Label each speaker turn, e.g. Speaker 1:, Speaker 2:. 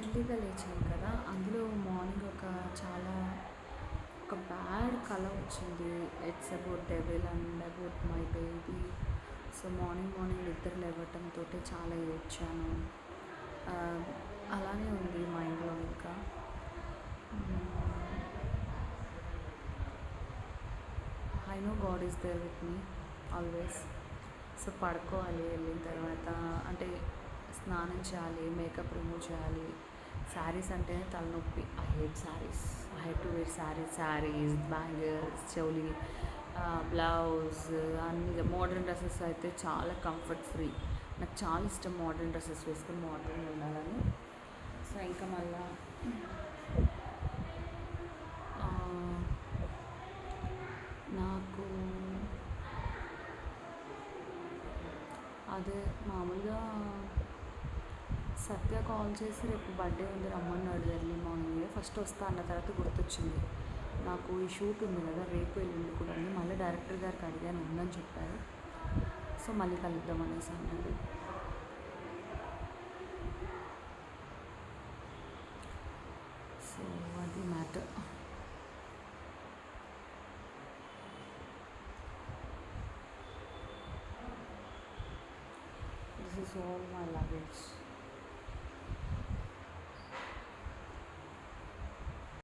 Speaker 1: ఎర్లీగా లేచాను కదా, అందులో మార్నింగ్ ఒక బ్యాడ్ కల వచ్చింది. It's about devil and about my baby. So morning నిద్ర లేవటంతో చాలా ఏడ్చాను. ఆ, అలానే ఉంది మైండ్లో ఇంకా. I know God is there with me always. So పడుకోవాలి, వెళ్ళిన తర్వాత అంటే స్నానం చేయాలి, మేకప్ రిమూవ్ చేయాలి. శారీస్ అంటేనే తలనొప్పి. I hate saris. I hate to wear saris, bangles, చెవులి, బ్లౌజ్ అన్ని. మోడర్న్ డ్రెస్సెస్ అయితే చాలా కంఫర్ట్ ఫ్రీ. నాకు చాలా ఇష్టం మోడర్న్ డ్రెస్సెస్ వేసుకొని మోడర్న్ ఉండాలని. సో ఇంకా మళ్ళా నాకు అదే మామూలుగా సత్య కాల్ చేసి రేపు బర్త్డే ఉంది రమ్మన్నాడు ఎర్లీ మార్నింగ్. ఫస్ట్ వస్తా అన్న తర్వాత గుర్తొచ్చింది నాకు ఈ షూట్ ఉంది కదా రేపు ఎల్లుండి కూడా ఉంది. మళ్ళీ డైరెక్టర్ గారికి అడిగాను, ఉందని చెప్పారు. సో మళ్ళీ కలుద్దాం అనేసి అన్నాడు. సో అది matter. This is all my luggage.